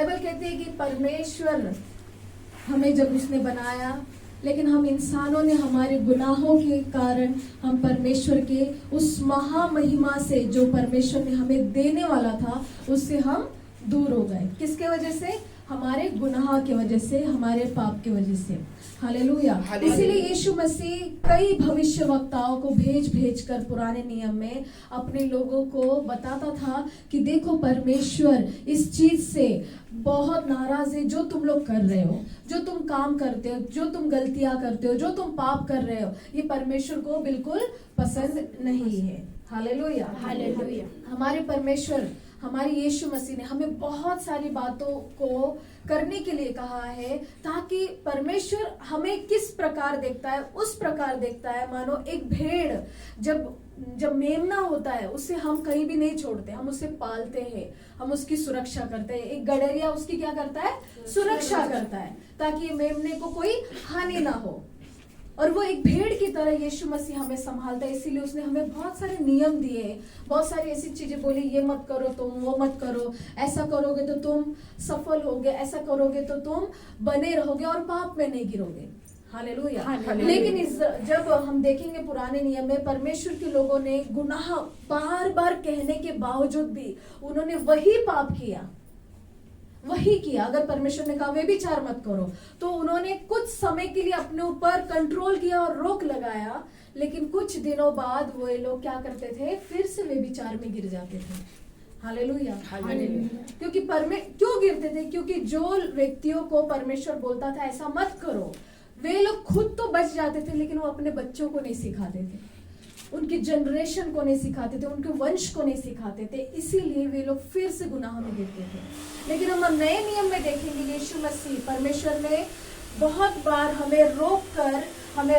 Bible कहती है कि परमेश्वर हमें जब उसने बनाया, लेकिन हम इंसानों ने हमारे गुनाहों के कारण हम परमेश्वर के उस महामहिमा से जो परमेश्वर ने हमें देने वाला था उससे हम दूर हो गए। किसके वजह से? हमारे गुनाह की वजह से, हमारे पाप की वजह से। हालेलुया। इसीलिए यीशु मसीह कई भविष्य वक्ताओं को भेज कर पुराने नियम में अपने लोगों को बताता था कि देखो परमेश्वर इस चीज से बहुत नाराज है, जो तुम लोग कर रहे हो, जो तुम काम करते हो, जो तुम गलतियां करते हो, जो तुम पाप कर रहे हो, ये परमेश्वर को बिल्कुल पसंद नहीं है। Hallelujah, hallelujah. हमारे परमेश्वर, हमारे यीशु मसीह ने हमें बहुत सारी बातों को करने के लिए कहा है, ताकि परमेश्वर हमें किस प्रकार देखता है, उस प्रकार देखता है मानो एक भेड़ जब मेमना होता है उससे हम कहीं भी नहीं छोड़ते, हम उसे पालते हैं, हम उसकी सुरक्षा करते हैं। एक गडरिया उसकी क्या करता है? सुरक्षा करता है, ताकि मेमने को कोई हानि ना हो। और वो एक भेड़ की तरह यीशु मसीह हमें संभालता है। इसीलिए उसने हमें बहुत सारे नियम दिए, बहुत सारी ऐसी चीजें बोली, ये मत करो तुम, वो मत करो, ऐसा करोगे तो तुम सफल होगे, ऐसा करोगे तो तुम बने रहोगे और पाप में नहीं गिरोगे। हालेलुया। लेकिन जब हम देखेंगे पुराने नियम में, परमेश्वर के लोगों ने गुनाह बार बार कहने के बावजूद भी उन्होंने वही पाप किया, वही किया। अगर परमेश्वर ने कहा व्यभिचार मत करो, तो उन्होंने कुछ समय के लिए अपने ऊपर कंट्रोल किया और रोक लगाया, लेकिन कुछ दिनों बाद वो लोग क्या करते थे? फिर से व्यभिचार में गिर जाते थे। Hallelujah, hallelujah. क्योंकि क्यों गिरते थे? क्योंकि जो व्यक्तियों को परमेश्वर बोलता था ऐसा मत करो, वे लोग खुद तो बच जाते थे, लेकिन वो अपने बच्चों को नहीं सिखाते थे, उनकी जनरेशन को नहीं सिखाते थे, उनके वंश को नहीं सिखाते थे। इसीलिए वे लोग फिर से गुनाह में गिरते थे। लेकिन हम नए नियम में देखेंगे, यीशु मसीह, परमेश्वर ने बहुत बार हमें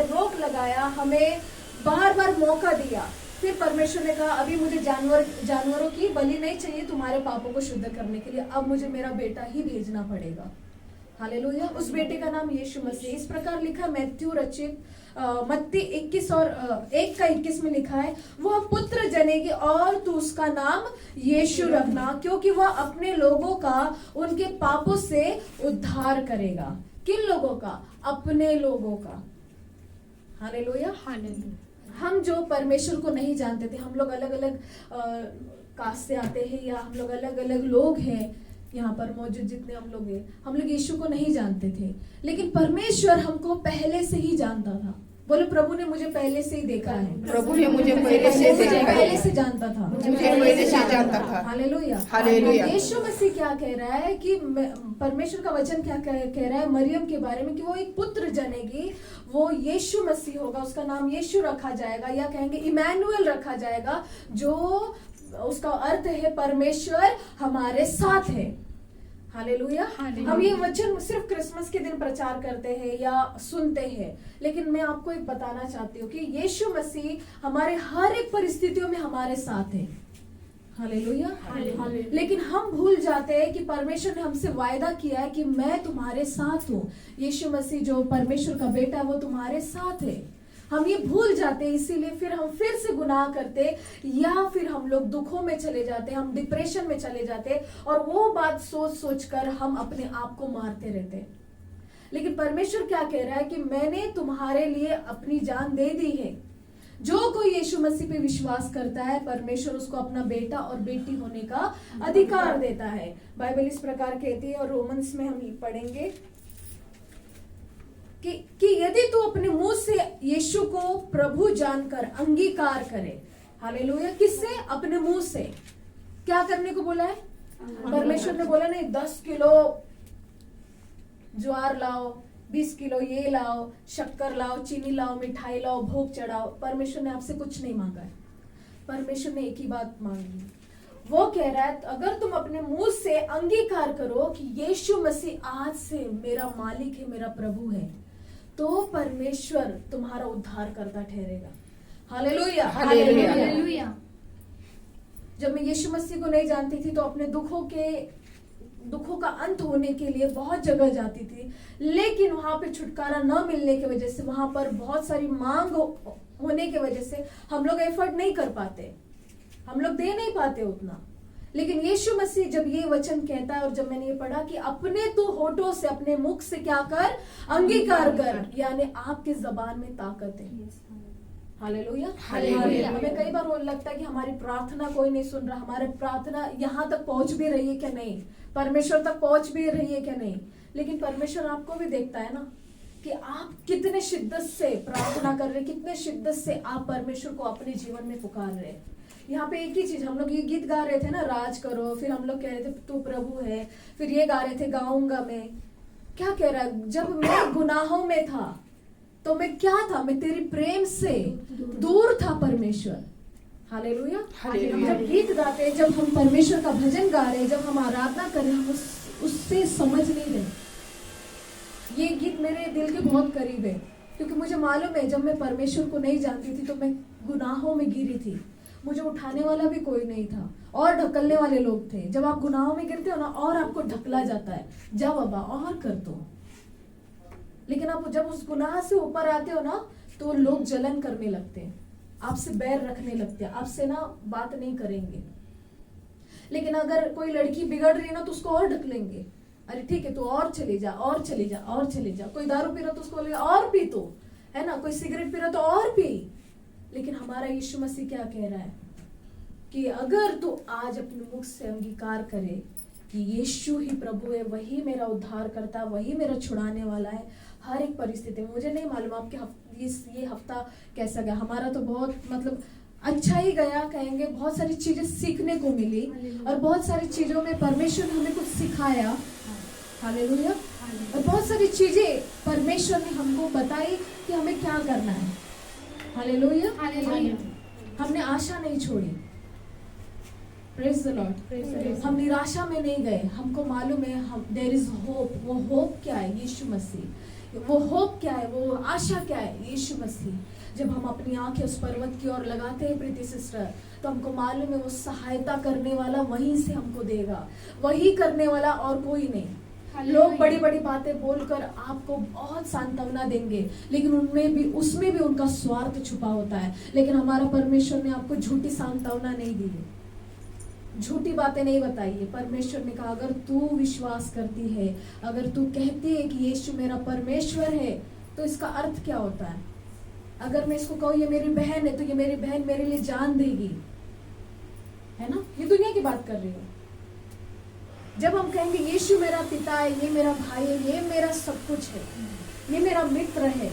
रोक लगाया, हमें बार बार मौका दिया। फिर परमेश्वर ने कहा अभी मुझे जानवरों की बलि नहीं चाहिए तुम्हारे पापों को शुद्ध करने के लिए, अब मुझे मेरा बेटा ही भेजना पड़ेगा। हालेलुया। उस बेटे का नाम यीशु मसीह। इस प्रकार लिखा मैथ्यू रचित मत्ती 21 और 1:21 में लिखा है, वह पुत्र जनेगी और तू उसका नाम यीशु रखना, क्योंकि वह अपने लोगों का उनके पापों से उद्धार करेगा। किन लोगों का? अपने लोगों का। Hallelujah, hallelujah. हम जो परमेश्वर को नहीं जानते थे, हम लोग अलग अलग कास्ट से आते हैं, या हम लोग अलग अलग लोग हैं, यहाँ पर मौजूद जितने हम लोग हैं, हम लोग यीशु को नहीं जानते थे, लेकिन परमेश्वर हमको पहले से ही जानता था। बोलो, प्रभु ने मुझे पहले से ही देखा है, प्रभु ने मुझे पहले से जानता था, मुझे पहले से जानता था। Hallelujah, hallelujah. यीशु मसीह क्या कह रहा है कि परमेश्वर का वचन क्या कह रहा है मरियम के बारे में, कि वो एक पुत्र जनेगी, वो यीशु मसीह होगा, उसका नाम यीशु रखा जाएगा, या कहेंगे इमैनुअल रखा जाएगा, जो उसका अर्थ है परमेश्वर हमारे साथ है। हालेलुया। हम ये वचन सिर्फ क्रिसमस के दिन प्रचार करते हैं या सुनते हैं, लेकिन मैं आपको एक बताना चाहती हूँ कि यीशु मसीह हमारे हर एक परिस्थितियों में हमारे साथ है। हालेलुया। लेकिन हम भूल जाते हैं कि परमेश्वर ने हमसे वायदा किया है कि मैं तुम्हारे साथ हूँ। यीशु मसीह जो परमेश्वर का बेटा है वो तुम्हारे साथ है। हम ये भूल जाते हैं, इसीलिए फिर हम फिर से गुनाह करते, या फिर हम लोग दुखों में चले जाते, हम डिप्रेशन में चले जाते, और वो बात सोच कर हम अपने आप को मारते रहते। लेकिन परमेश्वर क्या कह रहा है कि मैंने तुम्हारे लिए अपनी जान दे दी है। जो कोई यीशु मसीह पे विश्वास करता है, परमेश्वर उसको अपना बेटा और बेटी होने का अधिकार देता है। बाइबल इस प्रकार कहती है, और रोमन्स में हम पढ़ेंगे कि यदि तू अपने मुंह से यीशु को प्रभु जानकर अंगीकार करे। हालेलुया। किससे? अपने मुंह से। क्या करने को बोला है? परमेश्वर ने बोला नहीं 10 किलो ज्वार लाओ, 20 किलो ये लाओ, शक्कर लाओ, चीनी लाओ, मिठाई लाओ, भोग चढ़ाओ। परमेश्वर ने आपसे कुछ नहीं मांगा है। परमेश्वर ने एक ही बात मांगी, वो कह रहा है अगर तुम अपने मुंह से अंगीकार करो कि यीशु मसीह आज से मेरा मालिक है, मेरा प्रभु है, तो परमेश्वर तुम्हारा उद्धार करता ठहरेगा। Hallelujah, hallelujah. जब मैं यीशु मसीह को नहीं जानती थी तो अपने दुखों का अंत होने के लिए बहुत जगह जाती थी, लेकिन वहां पे छुटकारा न मिलने की वजह से, वहां पर बहुत सारी मांग होने की वजह से हम लोग एफर्ट नहीं कर पाते, हम लोग दे नहीं पाते उतना। लेकिन यीशु मसीह जब ये वचन कहता है और जब मैंने ये पढ़ा कि अपने तू होठों से, अपने मुख से क्या कर, अंगीकार कर, यानी आपके जबान में ताकत है। Hallelujah, hallelujah. हमें कई बार वो लगता है कि हमारी प्रार्थना कोई नहीं सुन रहा, हमारी प्रार्थना यहाँ तक पहुंच भी रही है क्या नहीं, परमेश्वर तक पहुंच भी रही है क्या नहीं। लेकिन परमेश्वर आपको भी देखता है ना कि आप कितने शिद्दत से प्रार्थना कर रहे, कितने शिद्दत से आप परमेश्वर को अपने जीवन में पुकार रहे। यहाँ पे एक ही चीज, हम लोग ये गीत गा रहे थे ना, राज करो, फिर हम लोग कह रहे थे तू प्रभु है, फिर ये गा रहे थे गाऊंगा मैं। क्या कह रहा है, जब मैं गुनाहों में था तो मैं क्या था, मैं तेरी प्रेम से दूर था परमेश्वर। हालेलुया। हालेलुया। जब गीत गाते, जब हम परमेश्वर का भजन गा रहे, जब हम आराधना कर रहे, हम उससे समझ नहीं रहे। ये गीत मेरे दिल के बहुत करीब है, क्योंकि मुझे मालूम है जब मैं परमेश्वर को नहीं जानती थी तो मैं गुनाहों में गिरी थी, मुझे उठाने वाला भी कोई नहीं था और ढकलने वाले लोग थे। जब आप गुनाहों में गिरते हो ना, और आपको ढकला जाता है, जा बाबा और कर दो। लेकिन आप जब उस गुनाह से ऊपर आते हो ना, तो लोग जलन करने लगते हैं, आपसे बैर रखने लगते हैं, आपसे ना बात नहीं करेंगे। लेकिन अगर कोई लड़की बिगड़ रही है ना, तो उसको और ढकलेंगे, अरे ठीक है, तू और चले जा, और चले जा, और चले जा। कोई दारू पी रहा तो उसको बोलेगा और पी, तो है ना, कोई सिगरेट पी रहा तो और पी। लेकिन हमारा यीशु मसीह क्या कह रहा है कि अगर तू आज अपने मुख से अंगीकार करे कि यीशु ही प्रभु है, वही मेरा उद्धार करता, वही मेरा छुड़ाने वाला है हर एक परिस्थिति में। मुझे नहीं मालूम आपके ये हफ्ता कैसा गया, हमारा तो बहुत मतलब अच्छा ही गया कहेंगे। बहुत सारी चीजें सीखने को मिली और बहुत सारी चीजों में परमेश्वर ने हमें कुछ सिखाया। हालेलुया। और बहुत सारी चीजें परमेश्वर ने हमको बताई कि हमें क्या करना है। हालेलुया। हमने आशा नहीं छोड़ी। Praise the Lord. हम निराशा में नहीं गए, हमको मालूम है हम देयर इज होप। वो होप क्या है, यीशु मसीह। वो होप क्या है, वो आशा क्या है, यीशु मसीह। जब हम अपनी आंखें उस पर्वत की ओर लगाते हैं प्रीति सिस्टर, तो हमको मालूम है वो सहायता करने वाला वहीं से हमको देगा, वही करने वाला और कोई नहीं। लोग बड़ी बड़ी बातें बोलकर आपको बहुत सांत्वना देंगे, लेकिन उसमें भी उनका स्वार्थ छुपा होता है। लेकिन हमारा परमेश्वर ने आपको झूठी सांत्वना नहीं दी है, झूठी बातें नहीं बताई है। परमेश्वर ने कहा अगर तू विश्वास करती है, अगर तू कहती है कि यीशु मेरा परमेश्वर है, तो इसका अर्थ क्या होता है। अगर मैं इसको कहूँ ये मेरी बहन है, तो ये मेरी बहन मेरे लिए जान देगी, है ना। ये दुनिया की बात कर रही हूँ। जब हम कहेंगे यीशु मेरा पिता है, ये मेरा भाई है, ये मेरा सब कुछ है, ये मेरा मित्र है,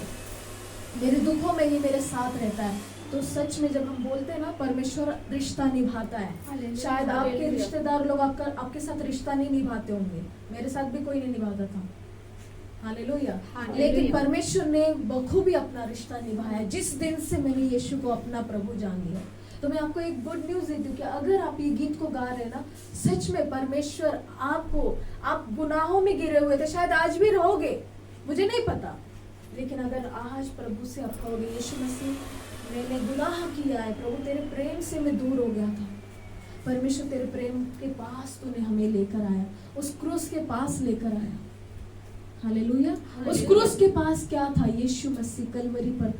मेरे दुखों में ये मेरे साथ रहता है, तो सच में जब हम बोलते हैं ना, परमेश्वर रिश्ता निभाता है। शायद आपके रिश्तेदार लोग आपके साथ रिश्ता नहीं निभाते होंगे, मेरे साथ भी कोई नहीं निभाता था। हालेलुया। लेकिन परमेश्वर ने बखूबी अपना रिश्ता निभाया जिस दिन से मैंने यीशु को अपना प्रभु जान लिया। तो मैं आपको एक गुड न्यूज देती हूँ कि अगर आप ये गीत को गा रहे हैं ना, सच में परमेश्वर आप गुनाहों में गिरे हुए थे, शायद आज भी रहोगे, मुझे नहीं पता। लेकिन अगर आज प्रभु से आप कहोगे यीशु मसीह मैंने गुनाह किया है, प्रभु तेरे प्रेम से मैं दूर हो गया था, परमेश्वर तेरे प्रेम के पास तूने हमें लेकर आया, उस क्रूस के पास लेकर आया। हालेलुया। उस क्रूस के पास क्या था, यीशु मसीह कलवरी पर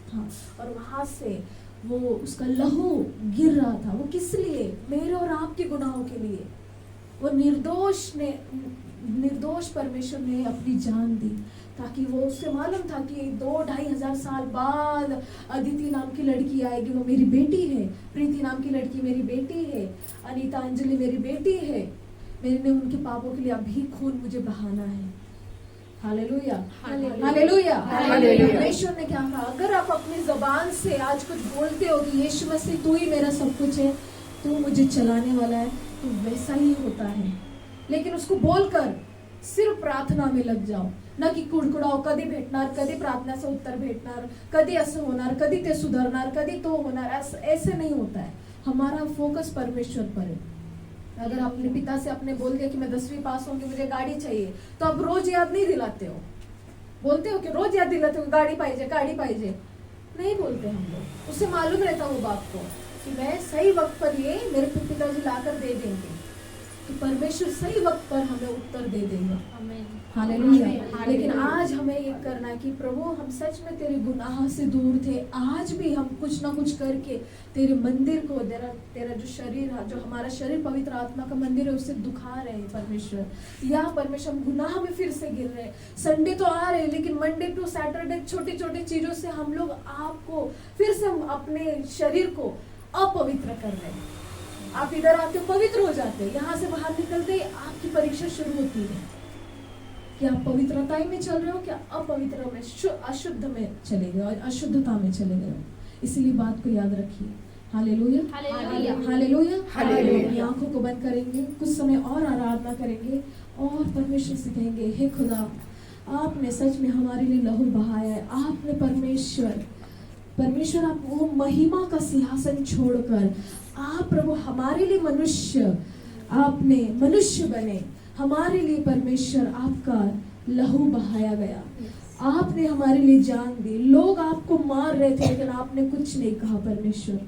था, और वहां से वो उसका लहू गिर रहा था। वो किस लिए, मेरे और आपके गुनाहों के लिए। वो निर्दोष परमेश्वर ने अपनी जान दी, ताकि वो उससे मालूम था कि 2-2.5 हजार साल बाद अदिति नाम की लड़की आएगी, वो मेरी बेटी है, प्रीति नाम की लड़की मेरी बेटी है, अनीता अंजलि मेरी बेटी है, मैंने उनके पापों के लिए अभी खून मुझे बहाना है। हालेलुया। हालेलुया। परमेश्वर ने क्या कहा, अगर आप अपनी जबान से आज कुछ बोलते हो कि यीशु मसीह तू ही मेरा सब कुछ है, तू मुझे चलाने वाला है, तो वैसा ही होता है। लेकिन उसको बोलकर सिर्फ प्रार्थना में लग जाओ, ना कि कुडकुडाओ, कधी भेटणार, कधी प्रार्थनाचं उत्तर भेटणार, कधी असं होणार, कधी ते सुधारणार, कधी तो होणार, ऐसे नहीं होता है। हमारा फोकस परमेश्वर पर है। अगर अपने पिता से आपने बोल दिया कि मैं 10वीं पास होंगी, मुझे गाड़ी चाहिए, तो आप रोज याद नहीं दिलाते हो, बोलते हो कि रोज याद दिलाते हो गाड़ी पाहिजे, गाड़ी पाहिजे, नहीं बोलते हम लोग। उससे मालूम रहता वो बाप को कि मैं सही वक्त पर ये मेरे पिताजी लाकर दे देंगे। तो परमेश्वर सही वक्त पर हमें उत्तर दे देगा। आमीन। हालेलुया। आमीन। लेकिन आज हमें ये करना है कि प्रभु हम सच में तेरे गुनाह से दूर थे, आज भी हम कुछ ना कुछ करके तेरे मंदिर को, तेरा जो शरीर है, जो हमारा शरीर पवित्र आत्मा का मंदिर है, उससे दुखा रहे हैं परमेश्वर। या परमेश्वर हम गुनाह में फिर से गिर रहे हैं। संडे तो आ रहे हैं लेकिन मंडे टू सैटरडे छोटी छोटी चीजों से हम लोग आपको फिर से हम अपने शरीर को अपवित्र कर रहे हैं। आप इधर आते हो पवित्र हो जाते हैं, यहाँ से बाहर निकलते ही आपकी परीक्षा शुरू होती है कि आप पवित्रता में चल रहे हो, क्या अपवित्र में, अशुद्ध में चले गए और अशुद्धता में चले गए हो। इसलिए बात को याद रखिए। Hallelujah, hallelujah. Hallelujah, hallelujah. अपनी आंखों को बंद करेंगे, कुछ समय और आराधना करेंगे और परमेश्वर से कहेंगे, हे खुदा, आपने सच में हमारे लिए लहू बहाया है। आपने परमेश्वर आप वो महिमा का सिंहासन छोड़कर आप प्रभु हमारे लिए आपने मनुष्य बने, हमारे लिए परमेश्वर आपका लहू बहाया गया। आपने हमारे लिए जान दी। लोग आपको मार रहे थे लेकिन आपने कुछ नहीं कहा परमेश्वर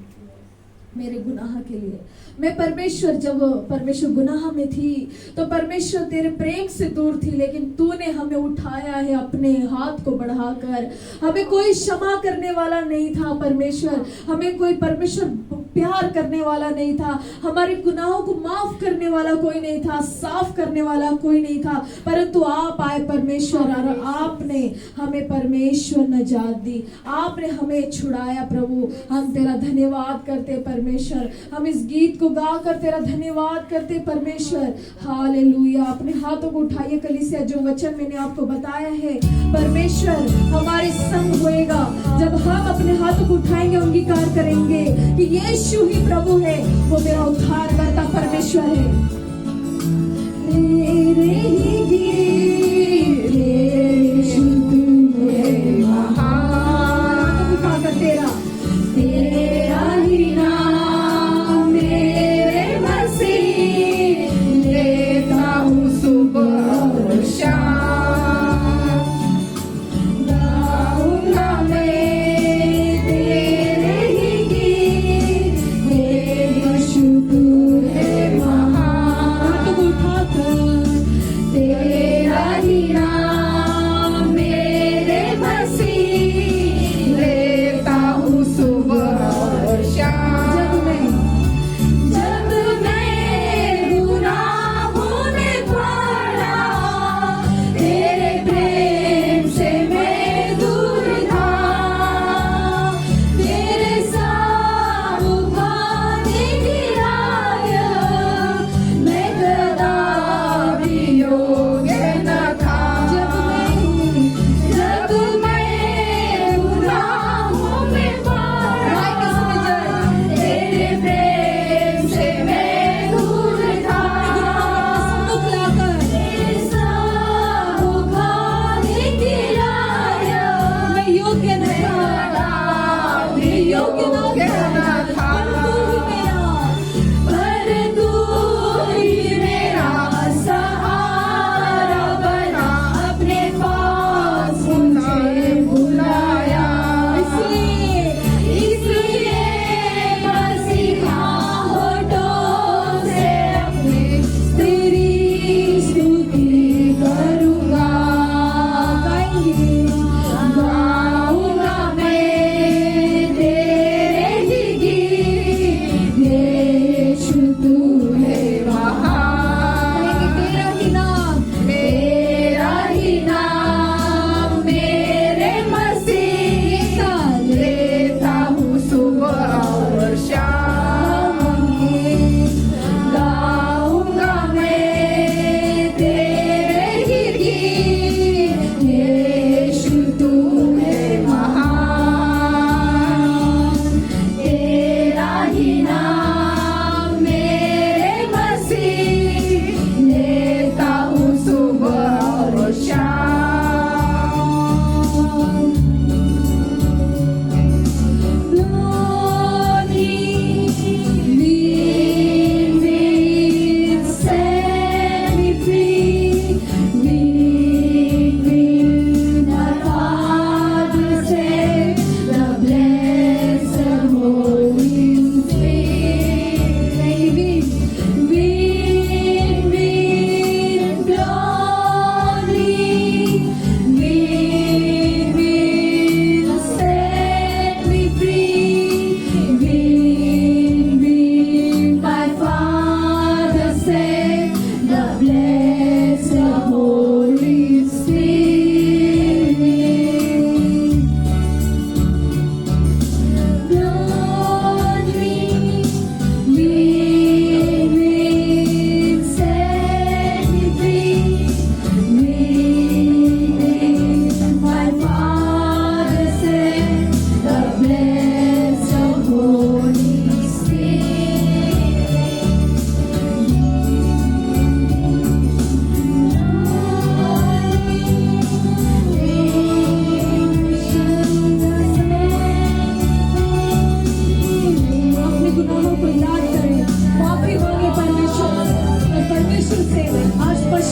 मेरे गुनाह के लिए। मैं परमेश्वर, जब परमेश्वर गुनाह में थी तो परमेश्वर तेरे प्रेम से दूर थी, लेकिन तूने हमें उठाया है अपने हाथ को बढ़ाकर। हमें कोई क्षमा करने वाला नहीं था परमेश्वर, हमें कोई परमेश्वर प्यार करने वाला नहीं था, हमारे गुनाहों को माफ करने वाला कोई नहीं था, साफ करने वाला कोई नहीं था, परंतु आप आए परमेश्वर और आपने हमें परमेश्वर नजात दी, आपने हमें छुड़ाया। प्रभु हम तेरा धन्यवाद करते परमेश्वर, हम इस गीत को गाकर तेरा धन्यवाद करते परमेश्वर। हालेलुया। अपने हाथों को उठाइए कलीसिया, जो वचन मैंने आपको बताया है परमेश्वर हमारे संग होएगा। जब हम अपने हाथों को उठाएंगे, अंगीकार करेंगे कि यीशु ही प्रभु है, वो मेरा उद्धार करता परमेश्वर है। तेरे ही गीत यीशु तू है महान, उठाकर तेरा ही नाम मेरे मसीह, लेता हूँ सुबह और शाम, गाऊंगा मैं तेरे ही गीत, यीशु तू है महान। तुम उठाकर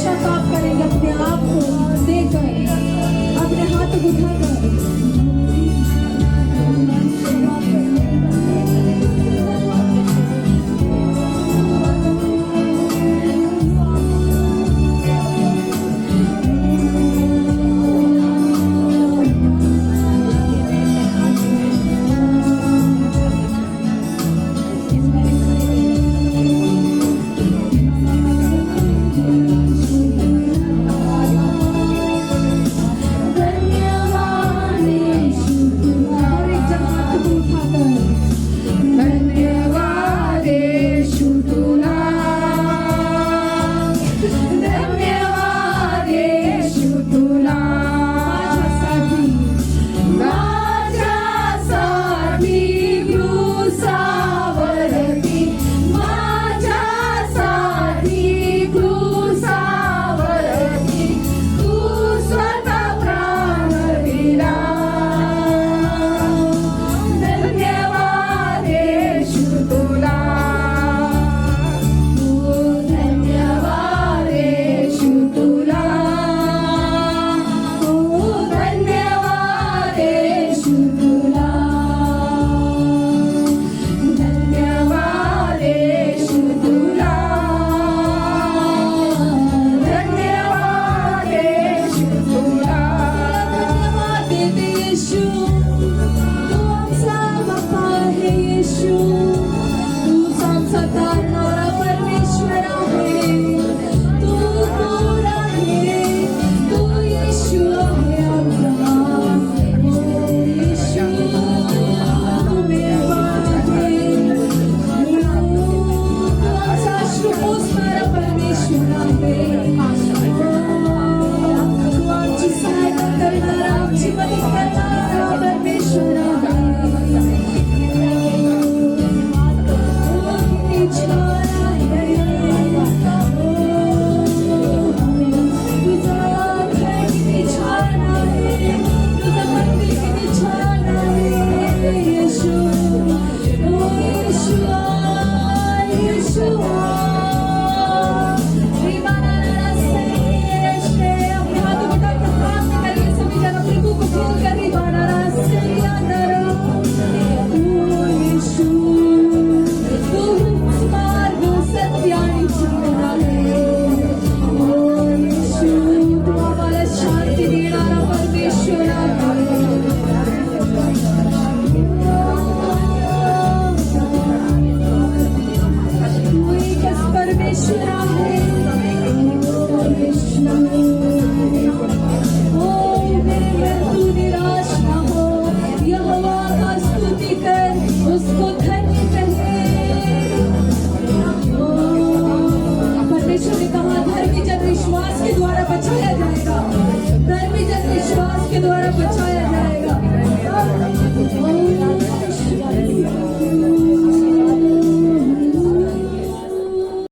शता